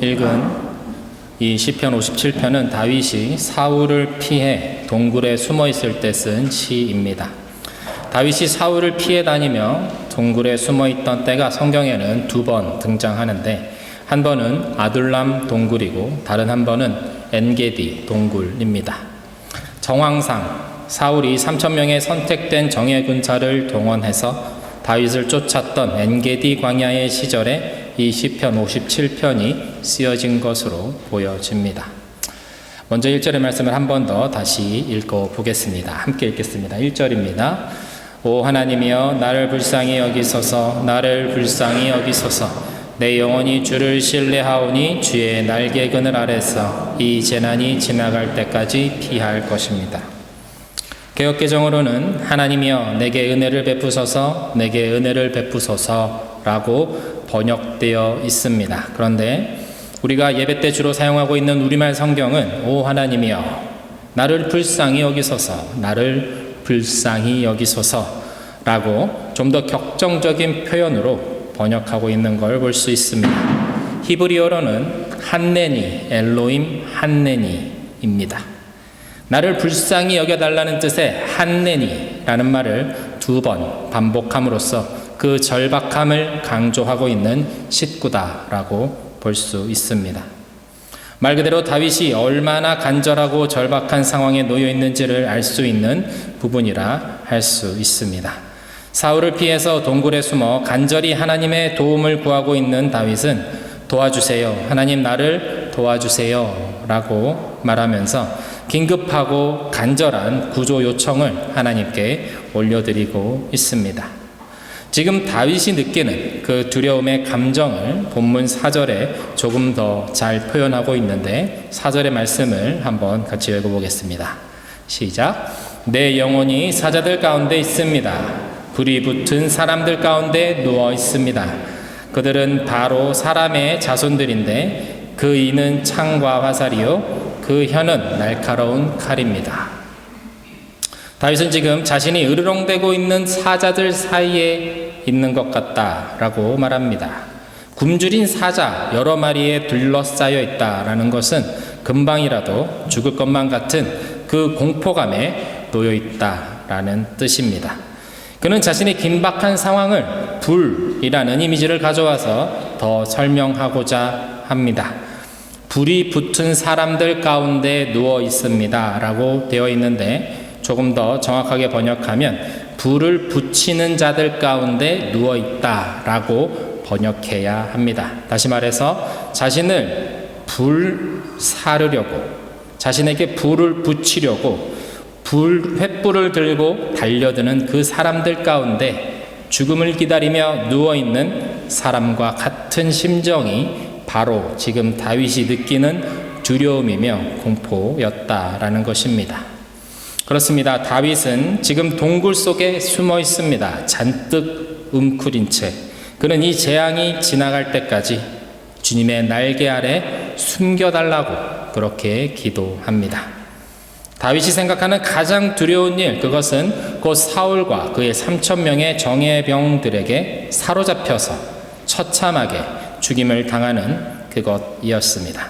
읽은 이 시편 57편은 다윗이 사울을 피해 동굴에 숨어 있을 때 쓴 시입니다. 다윗이 사울을 피해 다니며 동굴에 숨어 있던 때가 성경에는 2번 등장하는데, 한 번은 아둘람 동굴이고 다른 한 번은 엔게디 동굴입니다. 정황상 사울이 3,000명의 선택된 정예 군사를 동원해서 다윗을 쫓았던 엔게디 광야의 시절에 이 시편 57편이 쓰여진 것으로 보여집니다. 먼저 1절의 말씀을 한 번 더 다시 읽어보겠습니다. 함께 읽겠습니다. 1절입니다. 오 하나님이여 나를 불쌍히 여기소서, 나를 불쌍히 여기소서. 내 영혼이 주를 신뢰하오니 주의 날개 그늘 아래서 이 재난이 지나갈 때까지 피할 것입니다. 개역개정으로는 하나님이여 내게 은혜를 베푸소서, 내게 은혜를 베푸소서라고 번역되어 있습니다. 그런데 우리가 예배 때 주로 사용하고 있는 우리말 성경은 오 하나님이여 나를 불쌍히 여기소서, 나를 불쌍히 여기소서라고 좀 더 격정적인 표현으로 번역하고 있는 걸 볼 수 있습니다. 히브리어로는 한네니, 엘로임 한네니입니다. 나를 불쌍히 여겨달라는 뜻의 한네니라는 말을 2번 반복함으로써 그 절박함을 강조하고 있는 식구다라고 볼 수 있습니다. 말 그대로 다윗이 얼마나 간절하고 절박한 상황에 놓여 있는지를 알 수 있는 부분이라 할 수 있습니다. 사울을 피해서 동굴에 숨어 간절히 하나님의 도움을 구하고 있는 다윗은 도와주세요, 하나님 나를 도와주세요 라고 말하면서 긴급하고 간절한 구조 요청을 하나님께 올려드리고 있습니다. 지금 다윗이 느끼는 그 두려움의 감정을 본문 4절에 조금 더 잘 표현하고 있는데, 4절의 말씀을 한번 같이 읽어보겠습니다. 시작. 내 영혼이 사자들 가운데 있습니다. 불이 붙은 사람들 가운데 누워 있습니다. 그들은 바로 사람의 자손들인데 그 이는 창과 화살이요 그 혀는 날카로운 칼입니다. 다윗은 지금 자신이 으르렁대고 있는 사자들 사이에 있는 것 같다라고 말합니다. 굶주린 사자 여러 마리에 둘러싸여 있다라는 것은 금방이라도 죽을 것만 같은 그 공포감에 놓여 있다라는 뜻입니다. 그는 자신의 긴박한 상황을 불이라는 이미지를 가져와서 더 설명하고자 합니다. 불이 붙은 사람들 가운데 누워 있습니다 라고 되어 있는데, 조금 더 정확하게 번역하면 불을 붙이는 자들 가운데 누워 있다 라고 번역해야 합니다. 다시 말해서 자신을 불사르려고, 자신에게 불을 붙이려고 횃불을 들고 달려드는 그 사람들 가운데 죽음을 기다리며 누워있는 사람과 같은 심정이 바로 지금 다윗이 느끼는 두려움이며 공포였다라는 것입니다. 그렇습니다. 다윗은 지금 동굴 속에 숨어 있습니다. 잔뜩 웅크린 채. 그는 이 재앙이 지나갈 때까지 주님의 날개 아래 숨겨달라고 그렇게 기도합니다. 다윗이 생각하는 가장 두려운 일, 그것은 곧 사울과 그의 3,000명의 정예병들에게 사로잡혀서 처참하게 죽임을 당하는 그것이었습니다.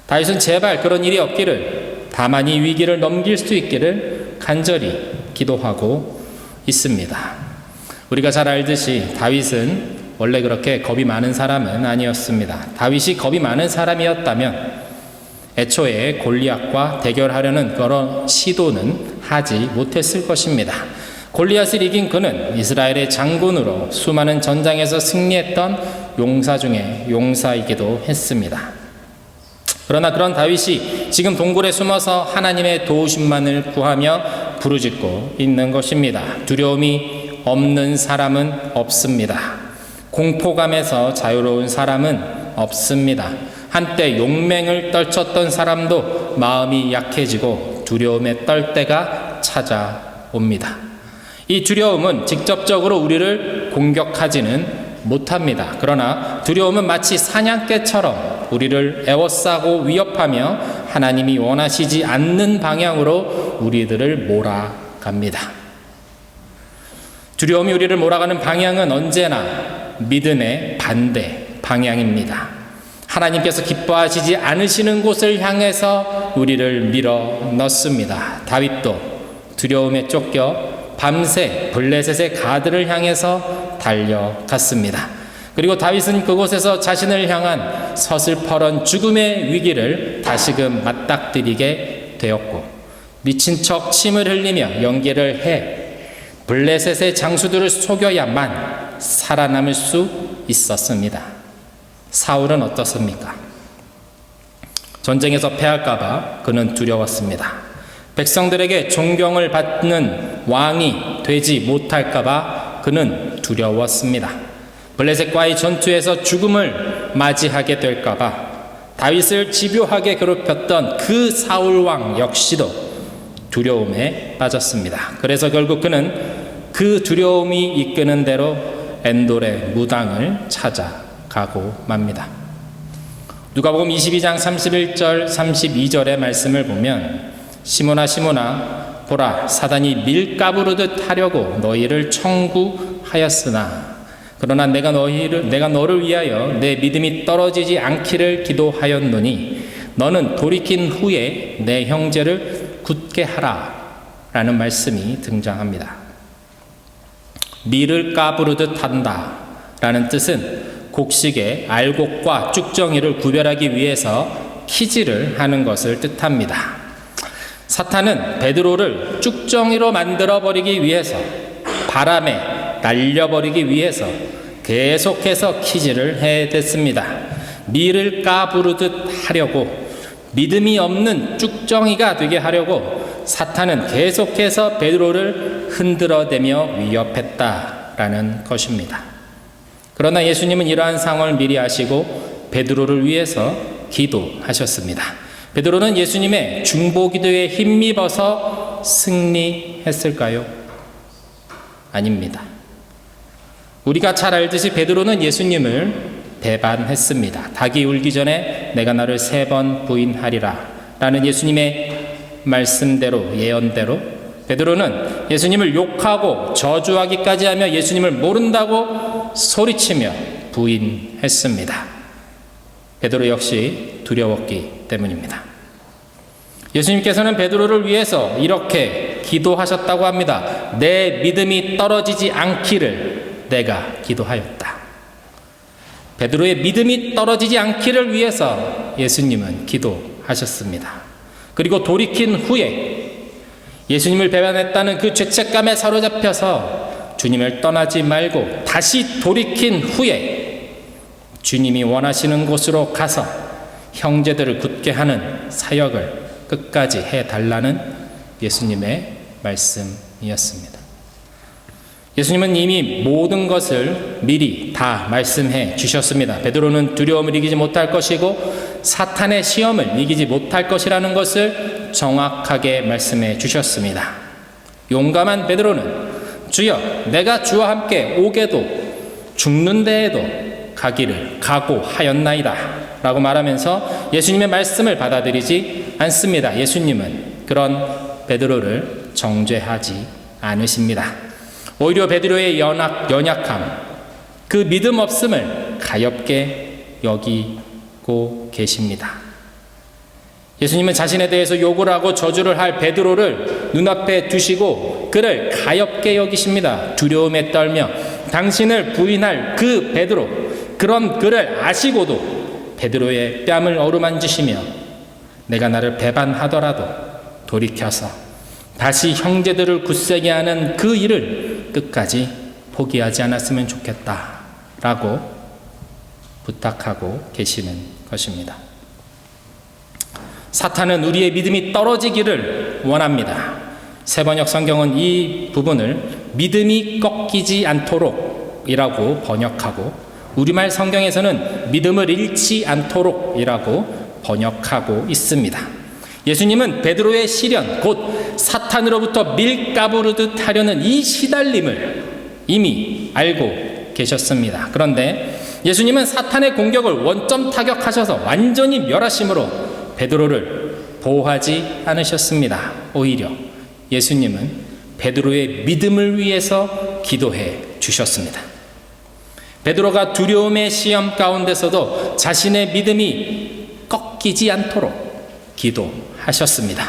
다윗은 제발 그런 일이 없기를, 다만 이 위기를 넘길 수 있기를 간절히 기도하고 있습니다. 우리가 잘 알듯이 다윗은 원래 그렇게 겁이 많은 사람은 아니었습니다. 다윗이 겁이 많은 사람이었다면 애초에 골리앗과 대결하려는 그런 시도는 하지 못했을 것입니다. 골리앗을 이긴 그는 이스라엘의 장군으로 수많은 전장에서 승리했던 용사 중에 용사이기도 했습니다. 그러나 그런 다윗이 지금 동굴에 숨어서 하나님의 도우심만을 구하며 부르짖고 있는 것입니다. 두려움이 없는 사람은 없습니다. 공포감에서 자유로운 사람은 없습니다. 한때 용맹을 떨쳤던 사람도 마음이 약해지고 두려움에 떨 때가 찾아옵니다. 이 두려움은 직접적으로 우리를 공격하지는 못합니다. 그러나 두려움은 마치 사냥개처럼 우리를 에워싸고 위협하며 하나님이 원하시지 않는 방향으로 우리들을 몰아갑니다. 두려움이 우리를 몰아가는 방향은 언제나 믿음의 반대 방향입니다. 하나님께서 기뻐하시지 않으시는 곳을 향해서 우리를 밀어 넣습니다. 다윗도 두려움에 쫓겨 밤새 블레셋의 가드를 향해서 달려갔습니다. 그리고 다윗은 그곳에서 자신을 향한 서슬퍼런 죽음의 위기를 다시금 맞닥뜨리게 되었고, 미친 척 침을 흘리며 연기를 해 블레셋의 장수들을 속여야만 살아남을 수 있었습니다. 사울은 어떻습니까? 전쟁에서 패할까봐 그는 두려웠습니다. 백성들에게 존경을 받는 왕이 되지 못할까봐 그는 두려웠습니다. 블레셋과의 전투에서 죽음을 맞이하게 될까봐 다윗을 집요하게 괴롭혔던 그 사울 왕 역시도 두려움에 빠졌습니다. 그래서 결국 그는 그 두려움이 이끄는 대로 엔돌의 무당을 찾아가고 맙니다. 누가복음 22장 31절 32절의 말씀을 보면 시몬아 시몬아 보라 사단이 밀가부르듯 하려고 너희를 청구하였으나 그러나 내가 너를 위하여 내 믿음이 떨어지지 않기를 기도하였노니 너는 돌이킨 후에 내 형제를 굳게 하라 라는 말씀이 등장합니다. 밀을 까부르듯 한다 라는 뜻은 곡식의 알곡과 쭉정이를 구별하기 위해서 키질을 하는 것을 뜻합니다. 사탄은 베드로를 쭉정이로 만들어버리기 위해서, 바람에 날려버리기 위해서 계속해서 키질을 해댔습니다. 밀을 까부르듯 하려고, 믿음이 없는 쭉정이가 되게 하려고 사탄은 계속해서 베드로를 흔들어대며 위협했다라는 것입니다. 그러나 예수님은 이러한 상황을 미리 아시고 베드로를 위해서 기도하셨습니다. 베드로는 예수님의 중보기도에 힘입어서 승리했을까요? 아닙니다. 우리가 잘 알듯이 베드로는 예수님을 배반했습니다. 닭이 울기 전에 내가 너를 3번 부인하리라 라는 예수님의 말씀대로, 예언대로 베드로는 예수님을 욕하고 저주하기까지 하며 예수님을 모른다고 소리치며 부인했습니다. 베드로 역시 두려웠기 때문입니다. 예수님께서는 베드로를 위해서 이렇게 기도하셨다고 합니다. 내 믿음이 떨어지지 않기를 내가 기도하였다. 베드로의 믿음이 떨어지지 않기를 위해서 예수님은 기도하셨습니다. 그리고 돌이킨 후에 예수님을 배반했다는 그 죄책감에 사로잡혀서 주님을 떠나지 말고 다시 돌이킨 후에 주님이 원하시는 곳으로 가서 형제들을 굳게 하는 사역을 끝까지 해달라는 예수님의 말씀이었습니다. 예수님은 이미 모든 것을 미리 다 말씀해 주셨습니다. 베드로는 두려움을 이기지 못할 것이고 사탄의 시험을 이기지 못할 것이라는 것을 정확하게 말씀해 주셨습니다. 용감한 베드로는 주여 내가 주와 함께 오게도 죽는 데에도 가기를 각오하였나이다 라고 말하면서 예수님의 말씀을 받아들이지 않습니다. 예수님은 그런 베드로를 정죄하지 않으십니다. 오히려 베드로의 연약함, 그 믿음 없음을 가엾게 여기고 계십니다. 예수님은 자신에 대해서 욕을 하고 저주를 할 베드로를 눈앞에 두시고 그를 가엾게 여기십니다. 두려움에 떨며 당신을 부인할 그 베드로, 그런 그를 아시고도 베드로의 뺨을 어루만지시며 내가 나를 배반하더라도 돌이켜서 다시 형제들을 굳세게 하는 그 일을 끝까지 포기하지 않았으면 좋겠다라고 부탁하고 계시는 것입니다. 사탄은 우리의 믿음이 떨어지기를 원합니다. 세번역 성경은 이 부분을 믿음이 꺾이지 않도록 이라고 번역하고 우리말 성경에서는 믿음을 잃지 않도록 이라고 번역하고 있습니다. 예수님은 베드로의 시련, 곧 사탄으로부터 밀가부르듯 하려는 이 시달림을 이미 알고 계셨습니다. 그런데 예수님은 사탄의 공격을 원점 타격하셔서 완전히 멸하심으로 베드로를 보호하지 않으셨습니다. 오히려 예수님은 베드로의 믿음을 위해서 기도해 주셨습니다. 베드로가 두려움의 시험 가운데서도 자신의 믿음이 꺾이지 않도록 기도하셨습니다.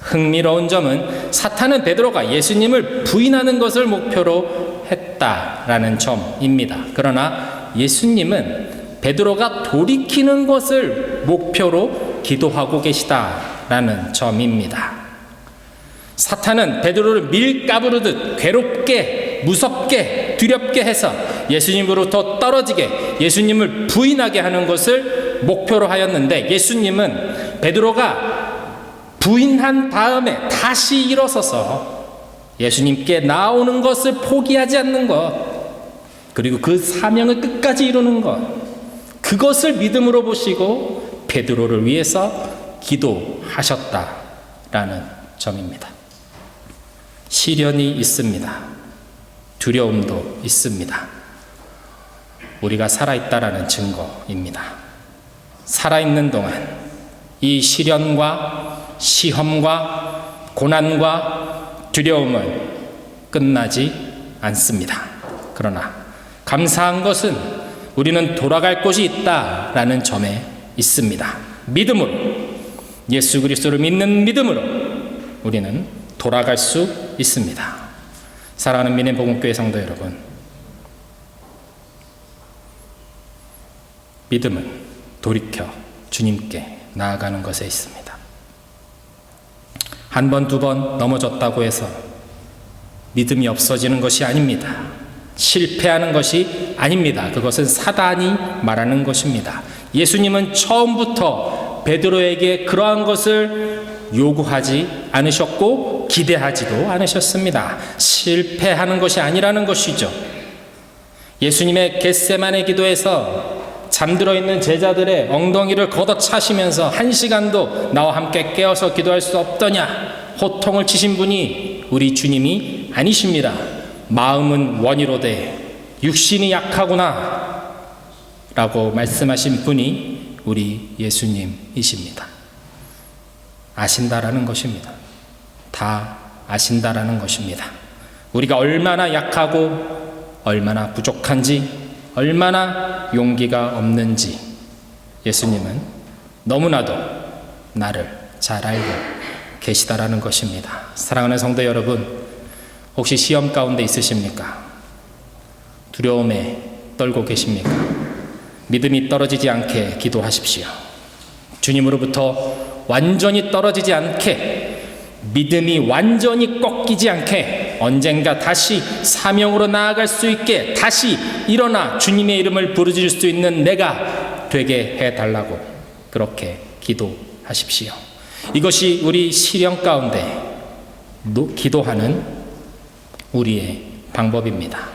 흥미로운 점은 사탄은 베드로가 예수님을 부인하는 것을 목표로 했다라는 점입니다. 그러나 예수님은 베드로가 돌이키는 것을 목표로 기도하고 계시다라는 점입니다. 사탄은 베드로를 밀가부르듯 괴롭게, 무섭게, 두렵게 해서 예수님으로부터 떨어지게, 예수님을 부인하게 하는 것을 목표로 하였는데, 예수님은 베드로가 부인한 다음에 다시 일어서서 예수님께 나오는 것을 포기하지 않는 것, 그리고 그 사명을 끝까지 이루는 것, 그것을 믿음으로 보시고 베드로를 위해서 기도하셨다라는 점입니다. 시련이 있습니다. 두려움도 있습니다. 우리가 살아있다라는 증거입니다. 살아있는 동안 이 시련과 시험과 고난과 두려움은 끝나지 않습니다. 그러나 감사한 것은 우리는 돌아갈 곳이 있다라는 점에 있습니다. 믿음으로, 예수 그리스도를 믿는 믿음으로 우리는 돌아갈 수 있습니다. 사랑하는 미넨 복음교회 성도 여러분, 믿음은 돌이켜 주님께 나아가는 것에 있습니다. 한 번, 두 번 넘어졌다고 해서 믿음이 없어지는 것이 아닙니다. 실패하는 것이 아닙니다. 그것은 사단이 말하는 것입니다. 예수님은 처음부터 베드로에게 그러한 것을 요구하지 않으셨고 기대하지도 않으셨습니다. 실패하는 것이 아니라는 것이죠. 예수님의 겟세마네 기도에서 잠들어 있는 제자들의 엉덩이를 걷어차시면서 1시간도 나와 함께 깨어서 기도할 수 없더냐, 호통을 치신 분이 우리 주님이 아니십니다. 마음은 원이로되 육신이 약하구나 라고 말씀하신 분이 우리 예수님이십니다. 아신다라는 것입니다. 다 아신다라는 것입니다. 우리가 얼마나 약하고 얼마나 부족한지, 얼마나 용기가 없는지 예수님은 너무나도 나를 잘 알고 계시다라는 것입니다. 사랑하는 성도 여러분, 혹시 시험 가운데 있으십니까? 두려움에 떨고 계십니까? 믿음이 떨어지지 않게 기도하십시오. 주님으로부터 완전히 떨어지지 않게, 믿음이 완전히 꺾이지 않게, 언젠가 다시 사명으로 나아갈 수 있게 다시 일어나 주님의 이름을 부르짖을 수 있는 내가 되게 해달라고 그렇게 기도하십시오. 이것이 우리 시련 가운데 기도하는 우리의 방법입니다.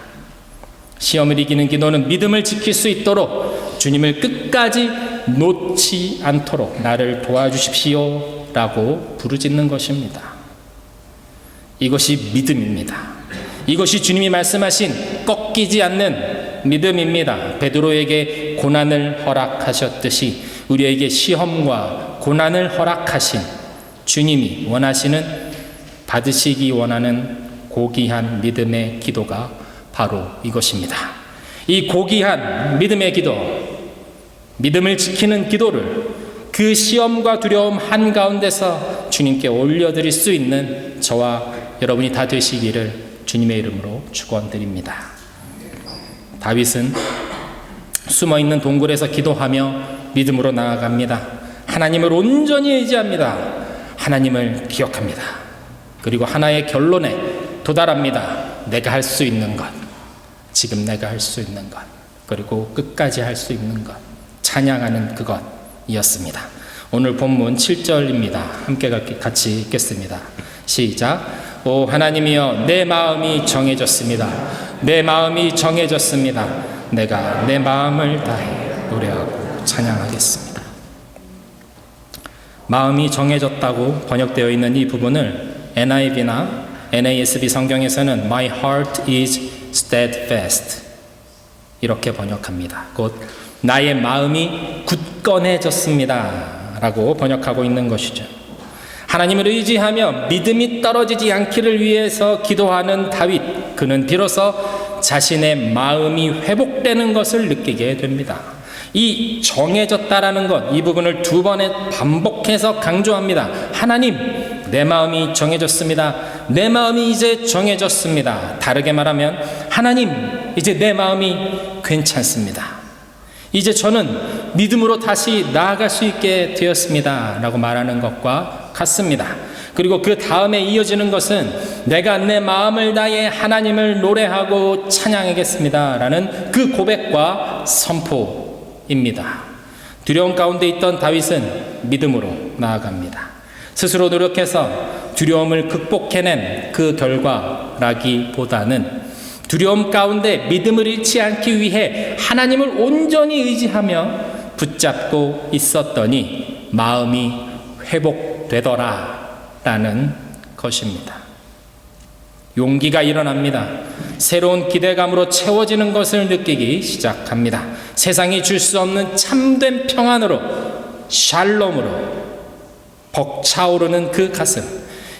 시험을 이기는 기도는 믿음을 지킬 수 있도록 주님을 끝까지 놓지 않도록 나를 도와주십시오 라고 부르짖는 것입니다. 이것이 믿음입니다. 이것이 주님이 말씀하신 꺾이지 않는 믿음입니다. 베드로에게 고난을 허락하셨듯이 우리에게 시험과 고난을 허락하신 주님이 원하시는, 받으시기 원하는 고귀한 믿음의 기도가 바로 이것입니다. 이 고귀한 믿음의 기도, 믿음을 지키는 기도를 그 시험과 두려움 한가운데서 주님께 올려드릴 수 있는 저와 여러분이 다 되시기를 주님의 이름으로 축원드립니다. 다윗은 숨어있는 동굴에서 기도하며 믿음으로 나아갑니다. 하나님을 온전히 의지합니다. 하나님을 기억합니다. 그리고 하나의 결론에 도달합니다. 내가 할 수 있는 것, 지금 내가 할 수 있는 것, 그리고 끝까지 할 수 있는 것, 찬양하는 그것이었습니다. 오늘 본문 7절입니다. 함께 같이 읽겠습니다. 시작. 오 하나님이여, 내 마음이 정해졌습니다. 내 마음이 정해졌습니다. 내가 내 마음을 다해 노래하고 찬양하겠습니다. 마음이 정해졌다고 번역되어 있는 이 부분을 NIV나 NASB 성경에서는 My heart is steadfast 이렇게 번역합니다. 곧 나의 마음이 굳건해졌습니다 라고 번역하고 있는 것이죠. 하나님을 의지하며 믿음이 떨어지지 않기를 위해서 기도하는 다윗, 그는 비로소 자신의 마음이 회복되는 것을 느끼게 됩니다. 이 정해졌다라는 것, 이 부분을 두 번에 반복해서 강조합니다. 하나님, 내 마음이 정해졌습니다. 내 마음이 이제 정해졌습니다. 다르게 말하면 하나님, 이제 내 마음이 괜찮습니다. 이제 저는 믿음으로 다시 나아갈 수 있게 되었습니다. 라고 말하는 것과 같습니다. 그리고 그 다음에 이어지는 것은 내가 내 마음을 다해 하나님을 노래하고 찬양하겠습니다. 라는 그 고백과 선포입니다. 두려움 가운데 있던 다윗은 믿음으로 나아갑니다. 스스로 노력해서 두려움을 극복해낸 그 결과라기보다는 두려움 가운데 믿음을 잃지 않기 위해 하나님을 온전히 의지하며 붙잡고 있었더니 마음이 회복되더라 라는 것입니다. 용기가 일어납니다. 새로운 기대감으로 채워지는 것을 느끼기 시작합니다. 세상이 줄 수 없는 참된 평안으로, 샬롬으로 벅차오르는 그 가슴.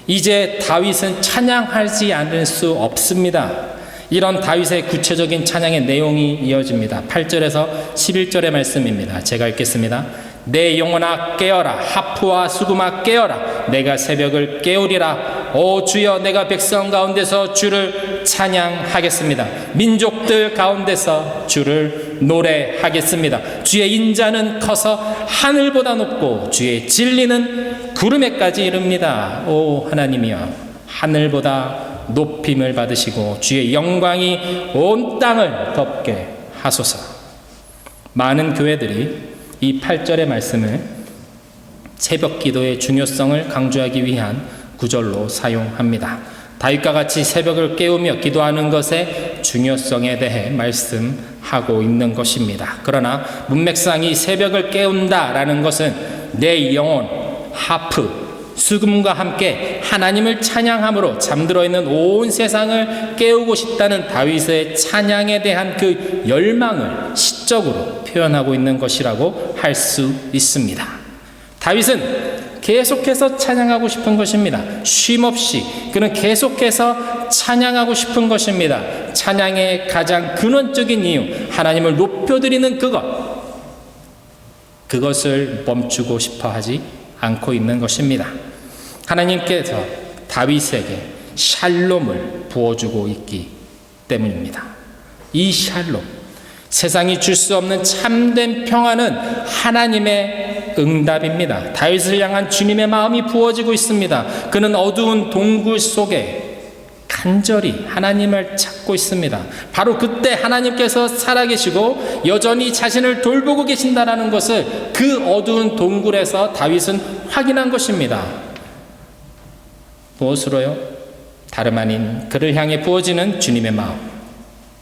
이제 다윗은 찬양하지 않을 수 없습니다. 이런 다윗의 구체적인 찬양의 내용이 이어집니다. 8절에서 11절의 말씀입니다. 제가 읽겠습니다. 내 영혼아 깨어라, 하프와 수금아 깨어라, 내가 새벽을 깨우리라. 오 주여, 내가 백성 가운데서 주를 찬양하겠습니다. 민족들 가운데서 주를 노래하겠습니다. 주의 인자는 커서 하늘보다 높고 주의 진리는 구름에까지 이릅니다. 오 하나님이여, 하늘보다 높임을 받으시고 주의 영광이 온 땅을 덮게 하소서. 많은 교회들이 이 8절의 말씀을 새벽 기도의 중요성을 강조하기 위한 구절로 사용합니다. 다윗과 같이 새벽을 깨우며 기도하는 것의 중요성에 대해 말씀하고 있는 것입니다. 그러나 문맥상이 새벽을 깨운다라는 것은 내 영혼, 하프, 수금과 함께 하나님을 찬양함으로 잠들어 있는 온 세상을 깨우고 싶다는 다윗의 찬양에 대한 그 열망을 시적으로 표현하고 있는 것이라고 할 수 있습니다. 다윗은 계속해서 찬양하고 싶은 것입니다. 쉼없이 그는 계속해서 찬양하고 싶은 것입니다. 찬양의 가장 근원적인 이유, 하나님을 높여드리는 그것을 멈추고 싶어 하지 않고 있는 것입니다. 하나님께서 다윗에게 샬롬을 부어주고 있기 때문입니다. 이 샬롬, 세상이 줄 수 없는 참된 평안은 하나님의 응답입니다. 다윗을 향한 주님의 마음이 부어지고 있습니다. 그는 어두운 동굴 속에 간절히 하나님을 찾고 있습니다. 바로 그때 하나님께서 살아계시고 여전히 자신을 돌보고 계신다라는 것을 그 어두운 동굴에서 다윗은 확인한 것입니다. 무엇으로요? 다름 아닌 그를 향해 부어지는 주님의 마음,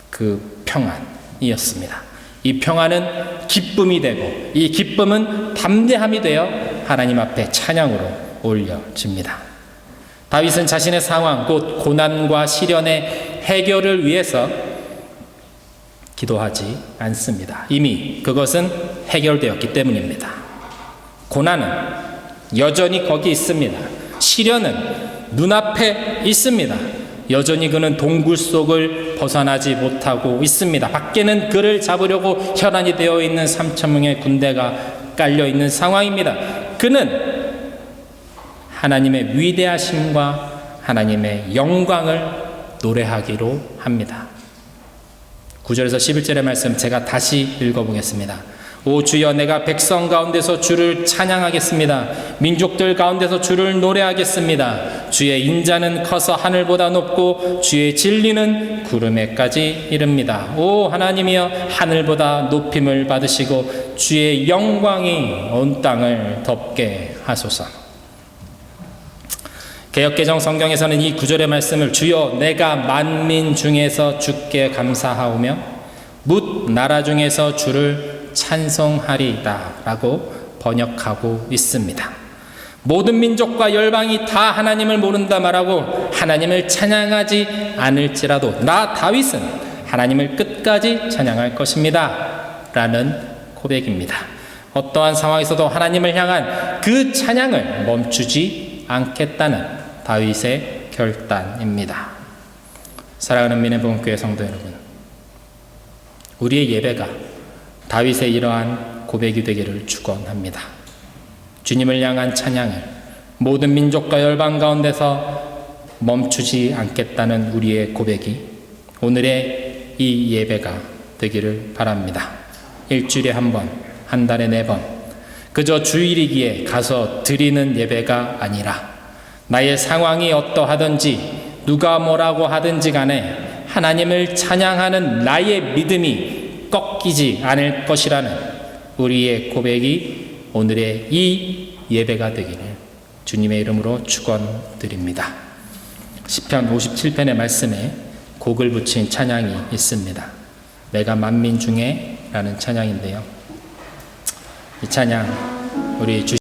그 평안이었습니다. 이 평안은 기쁨이 되고 이 기쁨은 담대함이 되어 하나님 앞에 찬양으로 올려집니다. 다윗은 자신의 상황, 곧 고난과 시련의 해결을 위해서 기도하지 않습니다. 이미 그것은 해결되었기 때문입니다. 고난은 여전히 거기 있습니다. 시련은 눈앞에 있습니다. 여전히 그는 동굴 속을 벗어나지 못하고 있습니다. 밖에는 그를 잡으려고 혈안이 되어 있는 3,000명의 군대가 깔려 있는 상황입니다. 그는 하나님의 위대하심과 하나님의 영광을 노래하기로 합니다. 9절에서 11절의 말씀 제가 다시 읽어보겠습니다. 오 주여, 내가 백성 가운데서 주를 찬양하겠습니다. 민족들 가운데서 주를 노래하겠습니다. 주의 인자는 커서 하늘보다 높고 주의 진리는 구름에까지 이릅니다. 오 하나님이여, 하늘보다 높임을 받으시고 주의 영광이 온 땅을 덮게 하소서. 개역개정 성경에서는 이 구절의 말씀을 주여 내가 만민 중에서 주께 감사하오며 뭇 나라 중에서 주를 찬송하리이다 라고 번역하고 있습니다. 모든 민족과 열방이 다 하나님을 모른다 말하고 하나님을 찬양하지 않을지라도 나 다윗은 하나님을 끝까지 찬양할 것입니다 라는 고백입니다. 어떠한 상황에서도 하나님을 향한 그 찬양을 멈추지 않겠다는 다윗의 결단입니다. 사랑하는 민혜복음교회 성도 여러분, 우리의 예배가 다윗의 이러한 고백이 되기를 축원합니다. 주님을 향한 찬양을 모든 민족과 열방 가운데서 멈추지 않겠다는 우리의 고백이 오늘의 이 예배가 되기를 바랍니다. 일주일에 한 번, 한 달에 4번, 그저 주일이기에 가서 드리는 예배가 아니라 나의 상황이 어떠하든지 누가 뭐라고 하든지 간에 하나님을 찬양하는 나의 믿음이 꺾이지 않을 것이라는 우리의 고백이 오늘의 이 예배가 되기를 주님의 이름으로 축원드립니다. 시편 57편의 말씀에 곡을 붙인 찬양이 있습니다. 내가 만민 중에 라는 찬양인데요. 이 찬양 우리